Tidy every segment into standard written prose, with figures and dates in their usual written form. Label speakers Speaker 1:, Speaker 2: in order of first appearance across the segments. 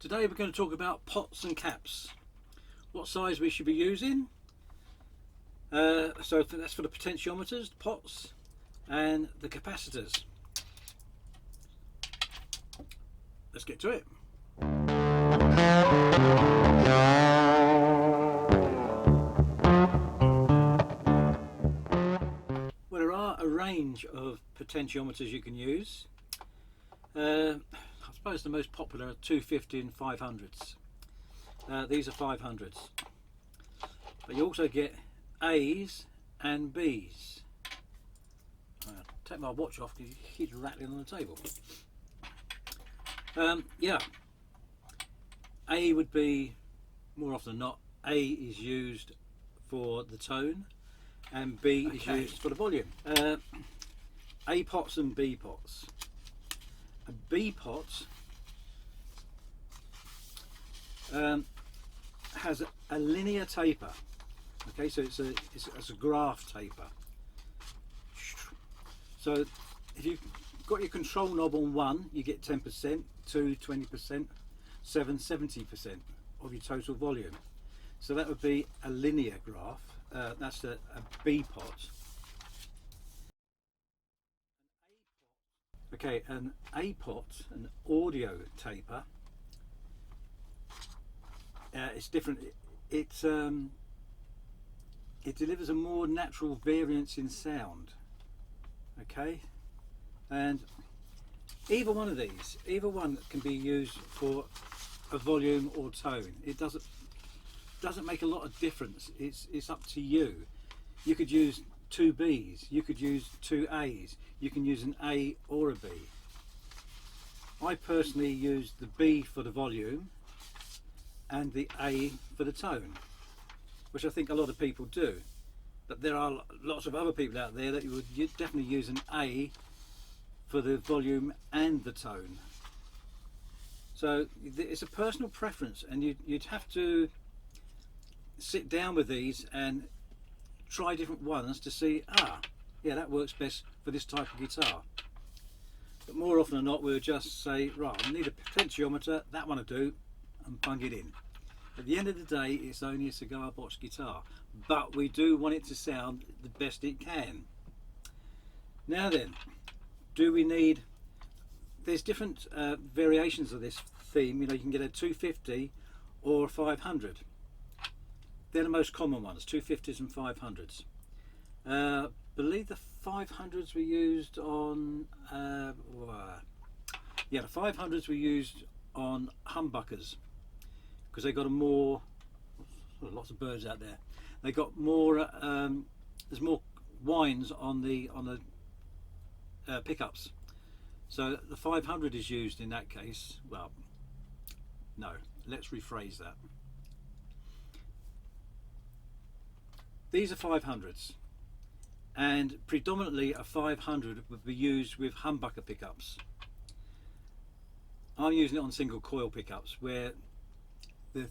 Speaker 1: Today we're going to talk about pots and caps, what size we should be using. So that's for the potentiometers, the pots and the capacitors. Let's get to it. Well, there are a range of potentiometers you can use. I suppose the most popular are 250 and 500s. These are 500s. But you also get A's and B's. Take my watch off because it keeps rattling on the table. Yeah, A would be, more often than not, A is used for the tone and B is used for the volume. A pots and B pots. A B pot has a linear taper. Okay, so it's a graph taper. So if you've got your control knob on 1, you get 10%, 2, 20%, 7, 70% of your total volume. So that would be a linear graph. That's a B pot. Okay, an A pot, an audio taper, it's different. It delivers a more natural variance in sound. Okay, and either one of these, either one can be used for a volume or tone. It doesn't make a lot of difference. It's up to you. You could use 2 B's, you could use 2 A's, you can use an A or a B. I personally use the B for the volume and the A for the tone, which I think a lot of people do. But there are lots of other people out there that would definitely use an A for the volume and the tone. So it's a personal preference, and you'd have to sit down with these and try different ones to see, yeah, that works best for this type of guitar. But more often than not, we'll just say, right, I need a potentiometer, that one will do, and bung it in. At the end of the day, it's only a cigar box guitar, but we do want it to sound the best it can. Now then, do we need, there's different variations of this theme. You know, you can get a 250 or a 500. They're the most common ones, 250s and 500s. I believe the 500s were used on, yeah, the 500s were used on humbuckers because they got a more, lots of birds out there. They got more, there's more winds on the pickups. So the 500 is used in that case. Well, no, let's rephrase that. These are 500s, and predominantly a 500 would be used with humbucker pickups. I'm using it on single coil pickups where the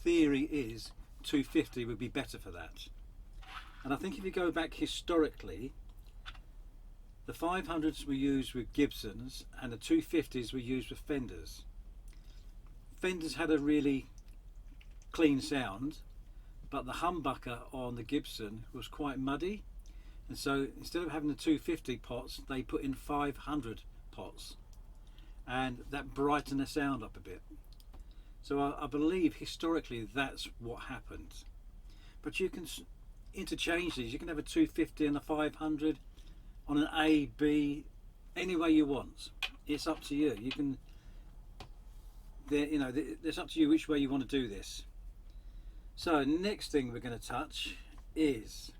Speaker 1: theory is 250 would be better for that. And I think if you go back historically, the 500s were used with Gibsons and the 250s were used with Fenders. Fenders had a really clean sound, but the humbucker on the Gibson was quite muddy, and so instead of having the 250 pots, they put in 500 pots, and that brightened the sound up a bit. So I believe historically that's what happened. But you can interchange these. You can have a 250 and a 500 on an A, B, any way you want. It's up to you. You can, you know, it's up to you which way you want to do this. So next thing we're going to touch is,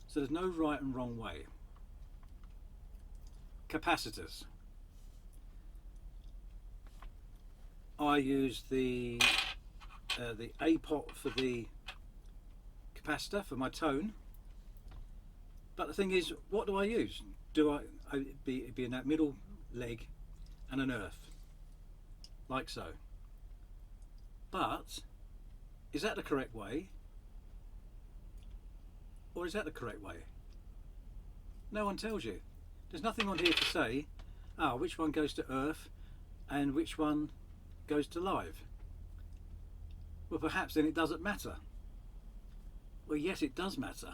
Speaker 1: so there's no right and wrong way, capacitors. I use the A pot for the capacitor for my tone, but the thing is, what do I use? Do I be in that middle leg and an earth, like so? But is that the correct way? Or is that the correct way? No one tells you. There's nothing on here to say, which one goes to earth and which one goes to live. Well, perhaps then it doesn't matter. Well, yes, it does matter,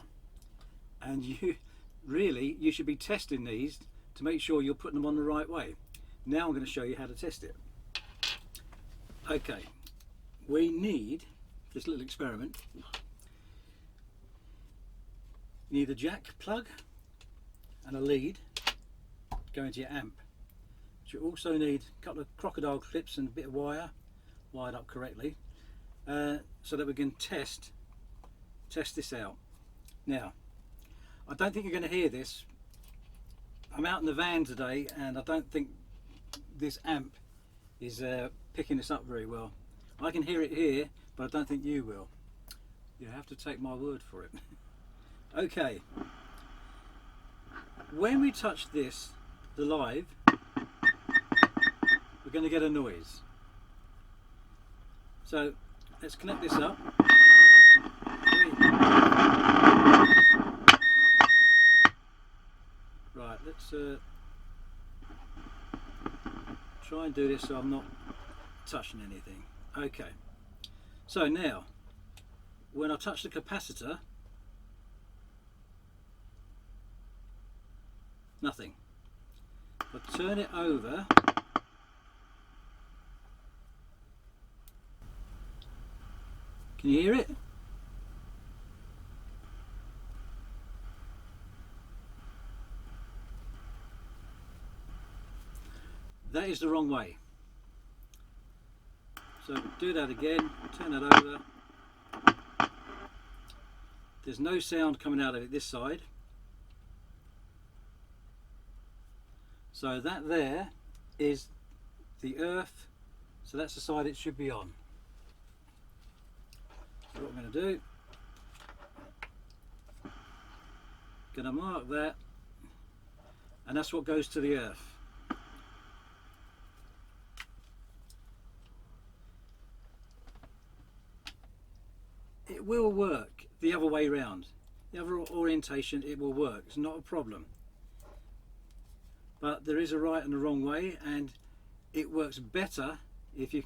Speaker 1: and you should be testing these to make sure you're putting them on the right way. Now I'm going to show you how to test it. Okay, we need this little experiment. You need a jack plug and a lead going to your amp. But you also need a couple of crocodile clips and a bit of wire wired up correctly, so that we can test this out. Now, I don't think you're going to hear this. I'm out in the van today and I don't think this amp is picking this up very well. I can hear it here, but I don't think you will. You have to take my word for it. Okay, when we touch this, the live, we're going to get a noise. So let's connect this up. Right, let's try and do this so I'm not touching anything. Okay, so now when I touch the capacitor, nothing. If I turn it over, can you hear it? That is the wrong way. So do that again, turn it over. There's no sound coming out of it this side. So that there is the earth, so that's the side it should be on. So what I'm going to do, going to mark that, and that's what goes to the earth. It will work the other way round, the other orientation, it will work, it's not a problem. But there is a right and a wrong way, and it works better if you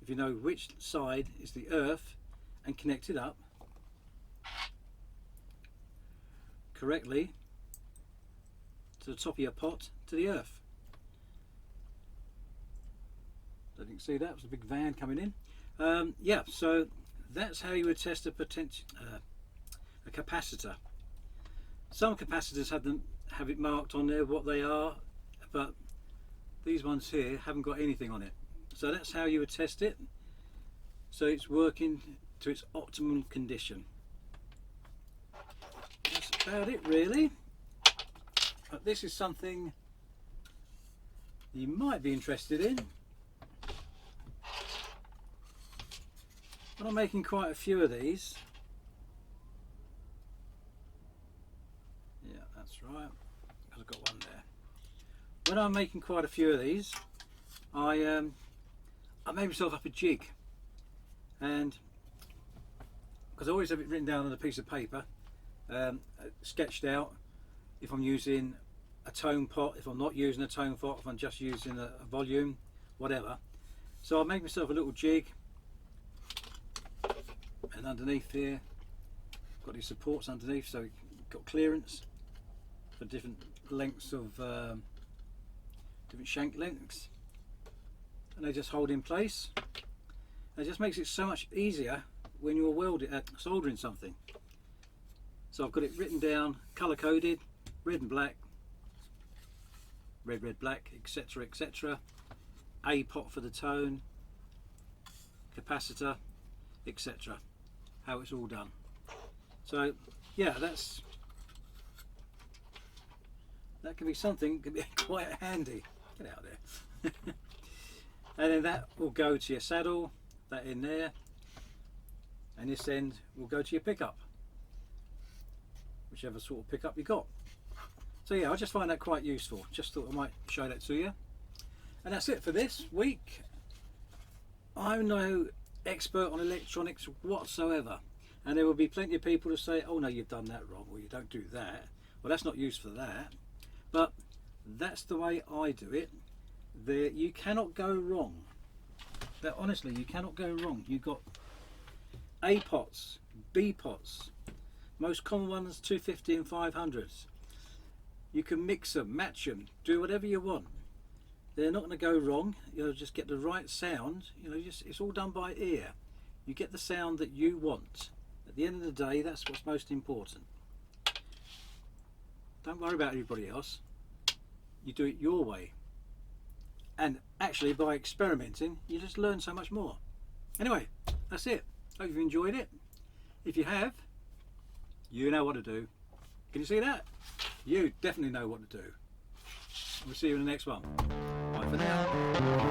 Speaker 1: know which side is the earth and connect it up correctly to the top of your pot to the earth. So you can see that was a big van coming in. Yeah, so that's how you would test a capacitor. Some capacitors have it marked on there what they are, but these ones here haven't got anything on it. So that's how you would test it, so it's working to its optimum condition. That's about it really, but this is something you might be interested in. When I'm making quite a few of these, yeah, that's right, I've got one there. When I'm making quite a few of these, I made myself up a jig, and because I always have it written down on a piece of paper, sketched out, if I'm using a tone pot, if I'm not using a tone pot, if I'm just using a volume, whatever. So I make myself a little jig, and underneath here got these supports underneath, so you've got clearance for different lengths of different shank lengths, and they just hold in place. It just makes it so much easier when you're soldering something. So I've got it written down, colour coded, red and black, red, black, etc, etc. A pot for the tone, capacitor, etc. How it's all done. So yeah, that can be something, can be quite handy. Get out there. And then that will go to your saddle, that in there, and this end will go to your pickup, whichever sort of pickup you got. So yeah, I just find that quite useful. Just thought I might show that to you. And that's it for this week. I'm no expert on electronics whatsoever, and there will be plenty of people to say, oh no, you've done that wrong, or you don't do that, well that's not used for that. But that's the way I do it. You cannot go wrong. that honestly you cannot go wrong. You've got A pots, B pots, most common ones 250 and 500s. You can mix them, match them, do whatever you want. They're not going to go wrong. You'll just get the right sound. You know, it's all done by ear. You get the sound that you want. At the end of the day, that's what's most important. Don't worry about everybody else. You do it your way. And actually, by experimenting, you just learn so much more. Anyway, that's it. Hope you've enjoyed it. If you have, you know what to do. Can you see that? You definitely know what to do. We'll see you in the next one. Bye for now.